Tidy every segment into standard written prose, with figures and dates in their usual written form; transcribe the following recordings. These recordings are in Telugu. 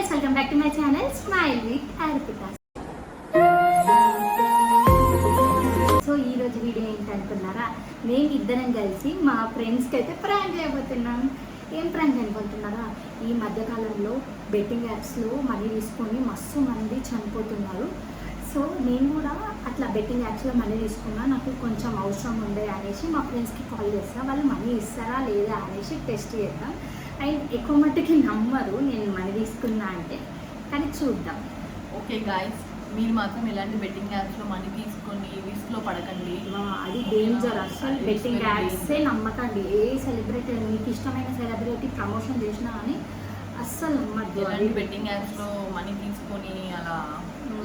Guys, welcome back to my channel smile with Arpita. So ఈ రోజు వీడియో ఏంటనుకున్నారా, మేము ఇద్దరం కలిసి మా ఫ్రెండ్స్కి అయితే ప్రాంక్ చేయబోతున్నాం. ఏం ప్రాంక్ అనుకుంటున్నారా, ఈ మధ్యకాలంలో బెట్టింగ్ యాప్స్లో మనీ తీసుకొని మస్తు మంది చనిపోతున్నారు. సో నేను కూడా అట్లా బెట్టింగ్ యాప్స్లో మనీ తీసుకున్నా, నాకు కొంచెం అవసరం ఉండే అనేసి మా ఫ్రెండ్స్కి కాల్ చేస్తాను. వాళ్ళు మనీ ఇస్తారా లేదా అనేసి టెస్ట్ చేద్దాం. అండ్ ఎక్కువ మట్టుకి నమ్మరు నేను మనీ తీసుకున్నా అంటే, కానీ చూద్దాం. ఓకే గాయస్, మీరు మాత్రం ఎలాంటి బెట్టింగ్ యాప్స్లో మనీ తీసుకొని రిస్క్లో పడకండి. అది డేంజర్. అసలు బెట్టింగ్ యాప్సే నమ్మకండి. ఏ సెలబ్రిటీ, మీకు ఇష్టమైన సెలబ్రిటీ ప్రమోషన్ చేసినా కానీ అస్సలు నమ్మద్దు. ఎలాంటి బెట్టింగ్ యాప్స్లో మనీ తీసుకొని అలా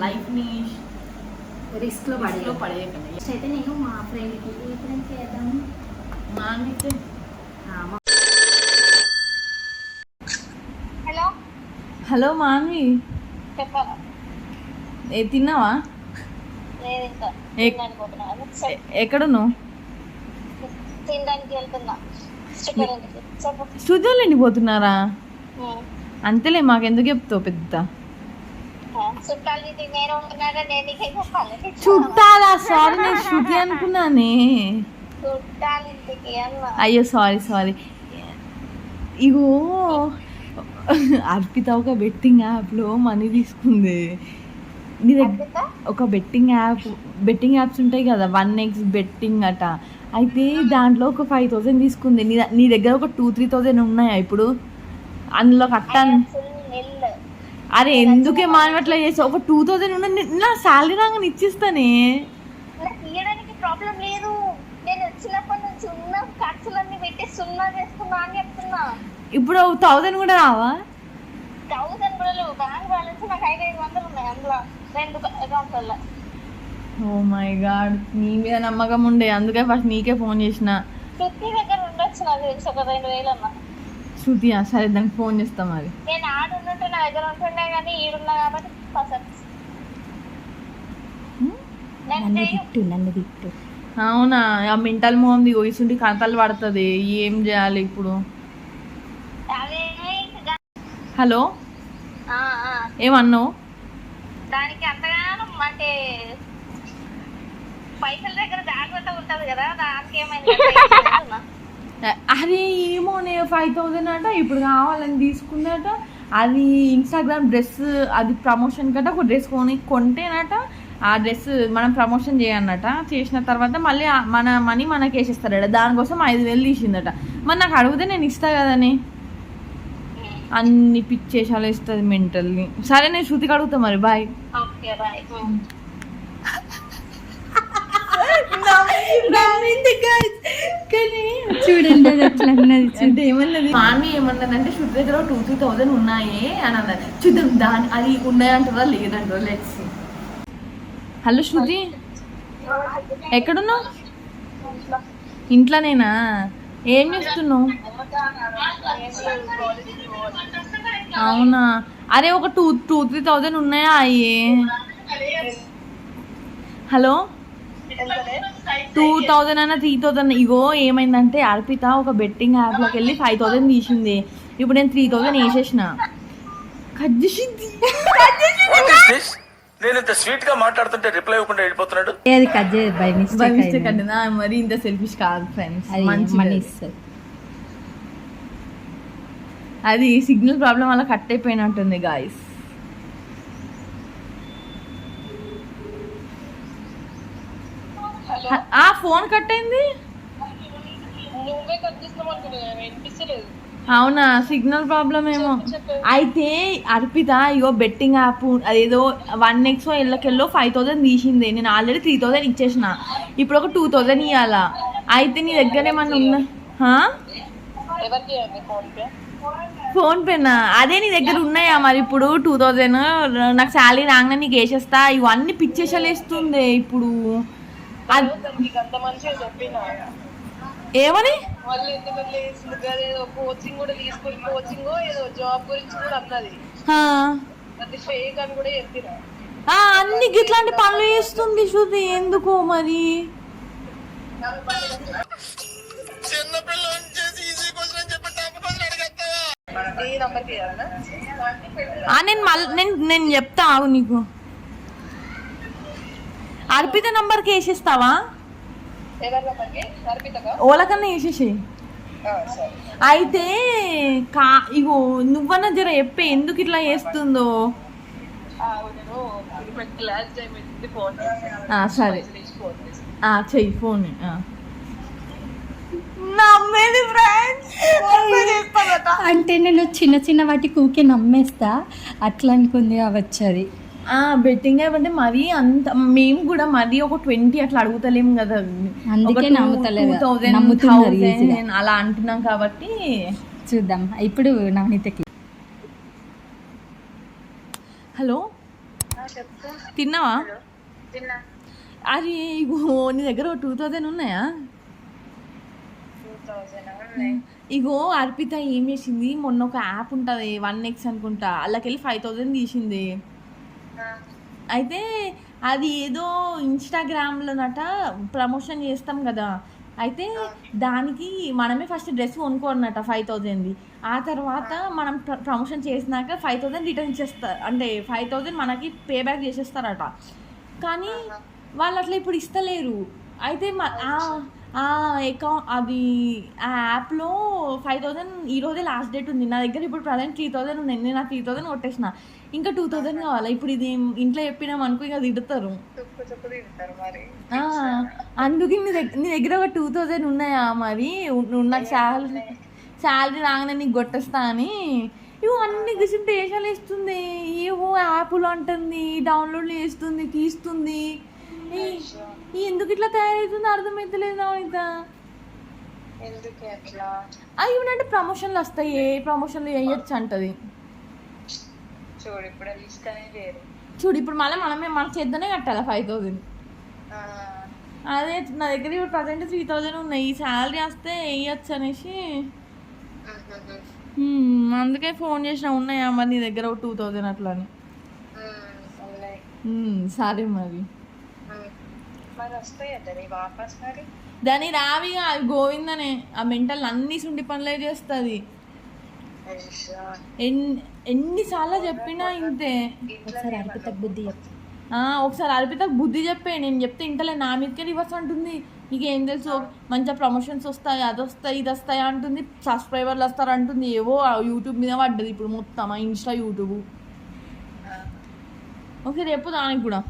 లైఫ్ని రిస్క్లో పడేయకండి. అయితే నేను మా ఫ్రెండ్కి వేద్దాము. హలో మాన్వి, తిన్నావా? ఎక్కడున్నావు? స్టూడియోలో ఎండిపోతున్నారా? అంతేలే, మాకెందుకు చెప్తావు పెద్ద చుట్టాలా? సారీ, నేను శృతి అనుకున్నానే. అయ్యో సారీ. ఇగో అర్పిత ఒక బెట్టింగ్ యాప్లో మనీ తీసుకుంది. నీ దగ్గర ఒక బెట్టింగ్ యాప్స్ ఉంటాయి కదా, 1x బెట్టింగ్ అట. అయితే దాంట్లో ఒక 5,000 తీసుకుంది. నీ దగ్గర ఒక 2-3,000 ఉన్నాయా ఇప్పుడు? అందులో కట్టాను. అరే ఎందుకే మానవట్లా చేసా? ఒక 2,000 ఉన్న నా శాలరీ రాగానే ఇచ్చిస్తానే. ప్రాబ్లం లేదు, నేను వచ్చినప్పటి నుంచి ఉన్న ఖర్చులన్నీ పెట్టి సున్నా చేసుకున్నా అని చెప్తున్నా. ఇప్పుడు 1,000 కూడా రావా? 1,000 కూడా లేవు. బ్యాంక్ బ్యాలెన్స్ నాకు 500 ఉన్నాయి, అందులో 2 అకౌంట్లలో. ఓ మై గాడ్, నీ మీద నమ్మకం ఉండే, అందుకే ఫస్ట్ నీకే ఫోన్ చేసిన. శృతి దగ్గర ఉండొచ్చు నాకు తెలిసి ఒక 2,000 అన్న. శృతియా? సరే, దానికి ఫోన్ చేస్తా. మరి నేను ఆడుంటే నా దగ్గర ఉంటుండే, కానీ ఈడున్నా కాబట్టి నన్ను తిట్టు. అవునా? ఆ మెంటల్ మోహం దిగోయిస్తుంటే కథలు పడుతుంది. ఏం చేయాలి ఇప్పుడు? హలో, ఏమన్నావు? దానికి అంతగానో అంటే పైసల దగ్గర జాగ్రత్త ఉంటది కదా, దానికి ఏమైంది? అరే ఏమోనే, 5,000 అట ఇప్పుడు కావాలని తీసుకుందట. అది ఇన్స్టాగ్రామ్ డ్రెస్, అది ప్రమోషన్ కట. ఒక డ్రెస్ కొంటేనట, ఆ డ్రెస్ మనం ప్రమోషన్ చేయన్నట. చేసిన తర్వాత మళ్ళీ మన మనీ మనకి వేసేస్తారట. దానికోసం 5,000 తీసిందట. మరి నాకు అడిగితే నేను ఇస్తా కదని. అన్ని పిచ్చేసాలు ఇస్తుంది మెంటల్ని. సరే, నేను శృతికి అడుగుతా మరి. బాయ్. చూడండి అట్లా అన్నది. అంటే ఏమన్నది? మాన్వి ఏమన్నదంటే శృతి దగ్గర 2-3,000 ఉన్నాయి అని అన్నది. చూద్దాం దాని అది ఉన్నాయంటారా లేదంటారా. Let's see. హలో శృతి, ఎక్కడున్నావు? ఇంట్లోనేనా? ఏం చేస్తున్నావు? అవునా? అరే ఒక 2-3,000 ఉన్నాయా అయ్యే? హలో, 2,000 అన్న 3,000. ఇగో ఏమైందంటే అర్పిత ఒక బెట్టింగ్ యాప్లోకి వెళ్ళి 5,000 తీసింది. ఇప్పుడు నేను 3,000 వేసేసిన. కట్ చేసింది. నేను ఇంత స్వీట్ గా మాట్లాడుతుంటే రిప్లై ఇవ్వకుండా వెళ్ళిపోతున్నాడు. అది కట్ చేయదు, బై మిస్టేక్ అండి. మరి ఇంత సెల్ఫిష్ కాదు ఫ్రెండ్స్. అది సిగ్నల్ ప్రాబ్లం వల్ల కట్ అయిపోయినట్టుంది గాయస్. ఆ ఫోన్ కట్ అయింది. అవునా? సిగ్నల్ ప్రాబ్లం ఏమో. అయితే అర్పిత ఇగో బెట్టింగ్ యాప్ అదేదో 1x ఎల్లకెళ్ళో 5,000 తీసింది. నేను ఆల్రెడీ 3,000 ఇచ్చేసిన. ఇప్పుడు ఒక 2,000 ఇవ్వాలా. అయితే నీ దగ్గర ఏమన్నా ఉందా? ఫోన్ పేనా? అదే నీ దగ్గర ఉన్నాయా మరి? ఇప్పుడు 2,000 నాకు శాలరీ రాగానే నీకు వేసేస్తా. ఇవన్నీ పిచ్చేసలేస్తుంది ఇప్పుడు. ఏమని కోచింగ్ కూడా తీసుకుని కోచింగ్ ఏదో జాబ్ గురించి కూడా అన్నది. అది ఫేక్ అని కూడా చెప్పిన. అన్ని ఇట్లాంటి పనులు చేస్తుంది శృతి, ఎందుకో మరి. ఈ నంబర్కి ఇవ్వాలనా? నేను చెప్తా ఆగు నీకు. అర్పిత నంబర్కి వేసేస్తావా? ఎవరి నంబర్కి? అర్పితకా? ఓలకన్నా వేసేసి. సరే. అయితే ఇగో నువ్వన్నా జర చెప్పే ఎందుకు ఇట్లా చేస్తుందో. సరే చెయ్యి ఫోన్. అంటే నేను చిన్న చిన్న వాటికి ఊకే నమ్మేస్తా, అట్లా అనుకుంది అవచ్చు అది. బెట్టింగ్ యాప్ అంటే మరీ అంత మేము కూడా మరీ ఒక 20 అట్లా అడుగుతలేము కదా, అందుకే నమ్ముతలేదు, 2000 అలా అంటున్నాం కాబట్టి చూద్దాం. ఇప్పుడు నవనీతకి. హలో తిన్నావా? అది ఇగో నీ దగ్గర 2000 ఉన్నాయా? ఇగో అర్పిత ఏం చేసింది, మొన్న ఒక యాప్ ఉంటుంది 1x అనుకుంటా, అల్లకెళ్ళి 5000 తీసింది. అయితే అది ఏదో ఇన్స్టాగ్రామ్లోనట ప్రమోషన్ చేస్తాం కదా, అయితే దానికి మనమే ఫస్ట్ డ్రెస్ కొనుక్కోనట 5000ది. ఆ తర్వాత మనం ప్రమోషన్ చేసినాక 5000 రిటర్న్ ఇచ్చేస్తారు, అంటే 5000 మనకి పే బ్యాక్ చేసేస్తారట. కానీ వాళ్ళు అట్లా ఇప్పుడు ఇస్తలేరు. అయితే అది ఆ యాప్లో 5000 ఈరోజే లాస్ట్ డేట్ ఉంది. నా దగ్గర ఇప్పుడు ప్రజెంట్ 3000 ఉన్నాయి. నేను 3000 కొట్టేసిన, ఇంకా 2000 కావాలా. ఇప్పుడు ఇది ఇంట్లో చెప్పినాం అనుకో ఇక తిడతారు. అందుకే నీ దగ్గర ఒక 2000 ఉన్నాయా మరి? నాకు శాలరీ రాగానే నీకు కొట్టేస్తా అని ఇవో అన్ని కూర్చుంటే ఏషాలు వేస్తుంది, ఏవో యాప్లు అంటుంది, డౌన్లోడ్లు చేస్తుంది, తీస్తుంది. ఎందుకు ఇట్లా తయారవుతుందో అర్థమవుతలేదు నవనీత. ఇవనంటే ప్రమోషన్లు వస్తాయి, ఏ ప్రమోషన్లు వేయచ్చు అంటది. చూడు ఇప్పుడు మళ్ళీ మన చేద్దనే కట్టాలా 5000. అదే నా దగ్గర ఇప్పుడు ప్రజెంట్ 3000 ఉన్నాయి, ఈ శాలరీ వస్తే వేయచ్చు అనేసి అందుకే ఫోన్ చేసిన. ఉన్నాయా మరి నీ దగ్గర 2000 అట్లా అని? సరే మరి దాని రావిగా అది గోవిందనే, ఆ మెంటల్ అన్ని సుండి పనులే చేస్తుంది. ఎన్నిసార్లు చెప్పినా ఇంతే. ఒకసారి అర్పితకు బుద్ధి చెప్పు. ఒకసారి అర్పితకు బుద్ధి చెప్పే, నేను చెప్తే ఇంటలే, నా మీదకే రివర్స్ అంటుంది. నీకేం తెలుసు, మంచిగా ప్రమోషన్స్ వస్తాయి, అది వస్తాయి, ఇది వస్తాయి అంటుంది, సబ్స్క్రైబర్లు వస్తారు అంటుంది. ఏవో యూట్యూబ్ మీద పడ్డది ఇప్పుడు మొత్తం, ఇన్స్టా యూట్యూబ్. ఓకే రేపు దానికి కూడా.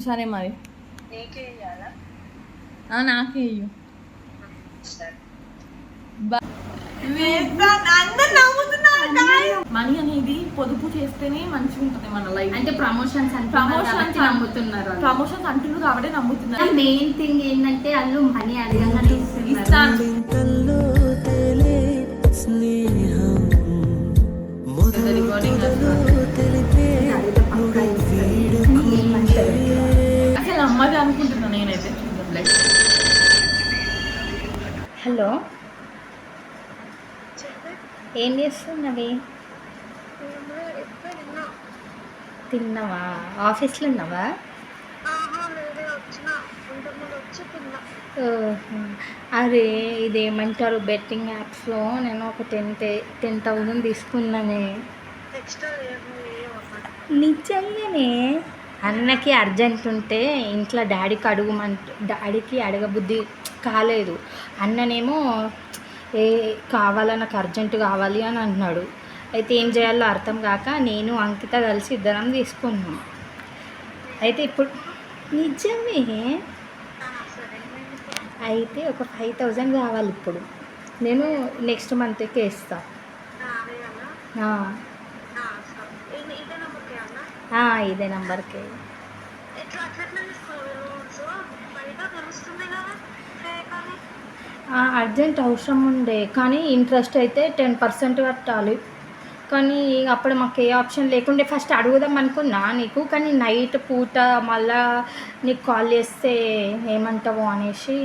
సరే మరి నాకే ఇయ్యు. మనీ అనేది పొదుపు చేస్తేనే మంచిగా ఉంటుంది మన లైఫ్. అంటే ప్రమోషన్స్ నమ్ముతున్నారు, ప్రమోషన్స్ అంటున్నారు కాబట్టి నమ్ముతున్నారు. మెయిన్ థింగ్ ఏంటంటే వాళ్ళు మనీ అడగంగానే ఇస్తారు. అసలు అమ్మది అనుకుంటున్నా నేనైతే. హలో, ఏం చేస్తున్నావి? తిన్నావా? ఆఫీస్లో ఉన్నావా? అరే ఇదేమంటారు, బెట్టింగ్ యాప్స్లో నేను ఒక 10,000 తీసుకున్నానే. నిజంగానే అన్నకి అర్జెంట్ ఉంటే ఇంట్లో డాడీకి అడగబుద్ధి కాలేదు. అన్ననేమో కావాలా, నాకు అర్జెంటు కావాలి అని అన్నాడు. అయితే ఏం చేయాలో అర్థం కాక నేను అంకిత కలిసి ఇద్దరం తీసుకున్నాం. అయితే ఇప్పుడు నిజమే అయితే ఒక 5,000 కావాలి. ఇప్పుడు నేను నెక్స్ట్ మంత్కి ఇస్తాను. ఇదే నంబర్కి. అర్జెంట్ అవసరం ఉండే, కానీ ఇంట్రెస్ట్ అయితే 10% కట్టాలి. కానీ అప్పుడు మాకు ఏ ఆప్షన్ లేకుండే. ఫస్ట్ అడుగుదాం అనుకున్నా నీకు, కానీ నైట్ పూట మళ్ళా నీకు కాల్ చేస్తే ఏమంటావు అనేసి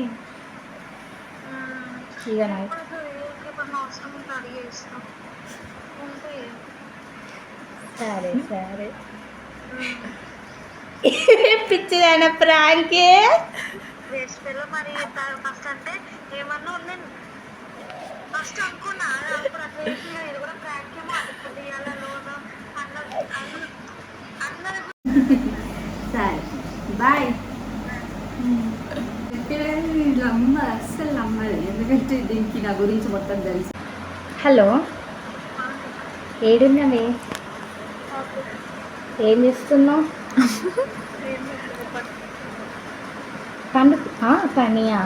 ఇక నైట్. సరే సరే పిచ్చిదైన ప్రాంకే. సరే బాయ్. నమ్మ అస్సలు నమ్మదు, ఎందుకంటే దీనికి నా గురించి మొత్తం తెలుసు. హలో, ఏడున్నావే? ఏం చేస్తున్నావు? పనియా?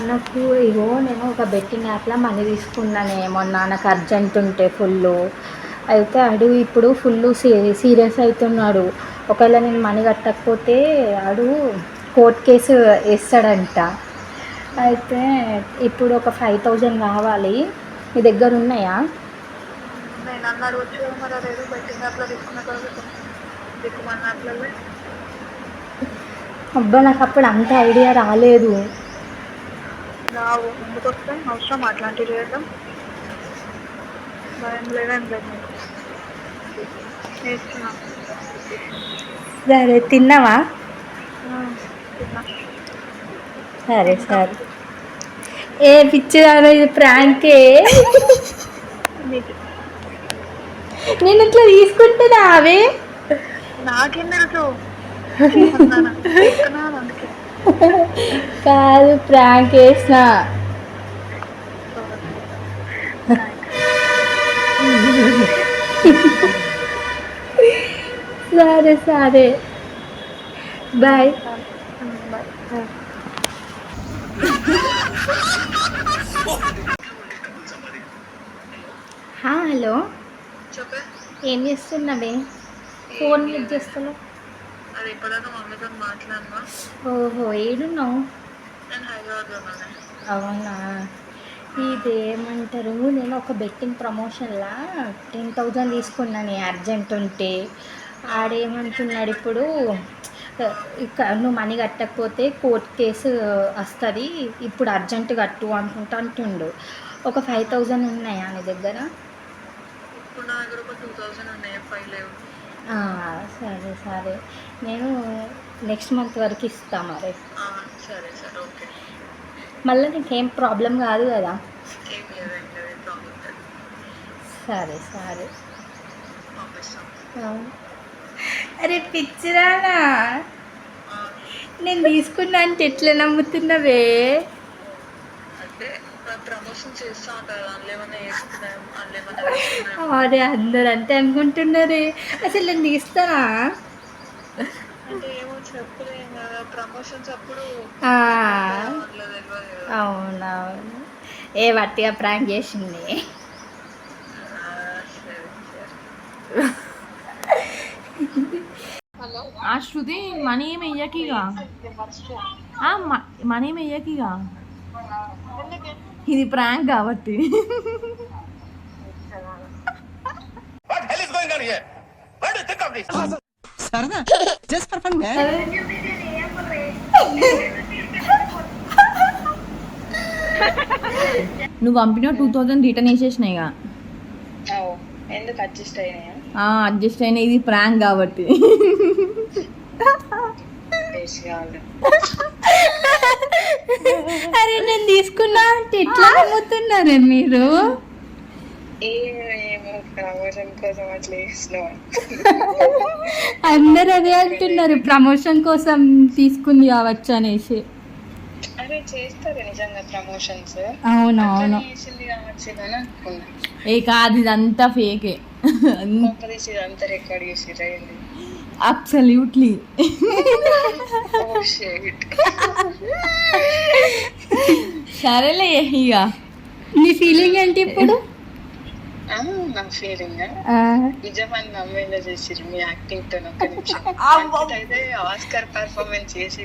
నాకు ఇగో నేను ఒక బెట్టింగ్ యాప్లో మనీ తీసుకున్నానే మొన్న, నాకు అర్జెంట్ ఉంటే ఫుల్. అయితే ఆడు ఇప్పుడు ఫుల్ సీరియస్ అవుతున్నాడు. ఒకవేళ నేను మనీ కట్టకపోతే ఆడు కోర్ట్ కేసు వేస్తాడంట. అయితే ఇప్పుడు ఒక 5,000 కావాలి. మీ దగ్గర ఉన్నాయా? అబ్బా, నాకు అప్పుడు అంత ఐడియా రాలేదు. అవసరం అట్లాంటివి చేయడం, భయం లేదని సరే, తిన్నావా? సరే సరే. ఏ పిచ్చిదాను, ఇది ప్రాంకే. నేను ఇట్లా తీసుకుంటున్నా అవే. నాకేం తెలుసు, కాదు, ప్రాంక్ వేసిన. సరే సరే, బాయ్. హలో, చెప్పే. ఏం చేస్తున్నావే? ఫోన్ లిఫ్ట్ చేస్తున్నావు? అది ఎప్పుడైనా మమ్మీతో మాట్లాడినా. ఓహో, ఏడున్నావు? నేను హైదరాబాద్లో ఉన్నాను. అవునా? ఇదేమంటారు, నేను ఒక బెట్టింగ్ ప్రమోషన్లా 10,000 తీసుకున్నాను అర్జెంట్ ఉంటే. ఆడేమంటున్నాడు ఇప్పుడు, నువ్వు మనీ కట్టకపోతే కోర్ట్ కేసు వస్తుంది, ఇప్పుడు అర్జెంట్ కట్టు అంటుండు. ఒక 5,000 ఉన్నాయా నీ దగ్గర? ఇప్పుడు నా దగ్గర ఒక 2,000 ఉన్నాయి, 5 లేవు. సరే సరే, నేను నెక్స్ట్ మంత్ వరకు ఇస్తా మరి. సరే సరే, ఓకే. మళ్ళీ నీకేం ప్రాబ్లం కాదు కదా? ఏం లేదండి, ప్రాబ్లం లేదు. సరే సరే. పంపిస్తాం. అరే పిచ్చిరానా, నేను తీసుకున్నా అంటే ఎట్లా నమ్ముతున్నావే? అంటే ప్రమోషన్ చేస్తా ఉంటారు, అందులో ఏమన్నా వేసుకున్నాం, అందులో ఏమన్నా వేసుకున్నాం. అరే అందరు అంతే అనుకుంటున్నారే, అసలు నేను తీస్తానా? అంటే ఏమో చెప్పలేం కదా, ప్రమోషన్స్ అప్పుడు అందులో తెలియదు కదా. అవునవును, ఏ వట్టిగా ప్రాంక్ చేసింది. సరే సరే. హలో, ఆ శృతి, మనీ ఏమి వెయ్యకిగా, మనీ ఏమి వెయ్యకిగా, ఇది ప్రాంక్ కాబట్టి. What hell is going on here? What do you think of this? సరదా, జస్ట్ ఫర్ ఫన్ మ్యాన్. నువ్వు పంపిన 2,000 రిటర్న్ వేసేసినాయి ఇక. ఎందుకు అడ్జస్ట్ అయినాయా? అడ్జస్ట్ అయినా, ఇది ప్రాంక్ కాబట్టి. అరే నేను తీసుకున్నా అంటే ఎట్లా నమ్ముతున్నారే మీరు? ప్రమోషన్ కోసం అట్లా చేస్తున్నావు. అందరు అదే అంటున్నారు, ప్రమోషన్ కోసం తీసుకుంది కావచ్చు అనేసి. అరే చేస్తారు నిజంగా ప్రమోషన్స్. అవునవును, చేసింది కావచ్చు అని అనుకున్నా. ఏ కాదు, ఇదంతా ఫేకే. ఇదంతా రికార్డ్ చేసి అబ్సల్యూట్లీ. సరేలే, ఇక నీ ఫీలింగ్ ఏంటి ఇప్పుడు? నా ఫీలింగ్ నిజమని నమ్మేలా చేసిరు మీ యాక్టింగ్ తో. ఒక్క నిమిషం అయితే ఆస్కర్ పర్ఫార్మెన్స్ చేసి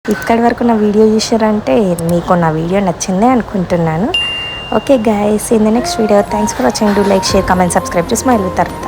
ఇక్కడి వరకు నా వీడియో చూసారంటే మీకు నా వీడియో నచ్చిందే అనుకుంటున్నాను. Okay guys, in the next video. Thanks for watching. Do like, share, comment, subscribe to smile with Arpita.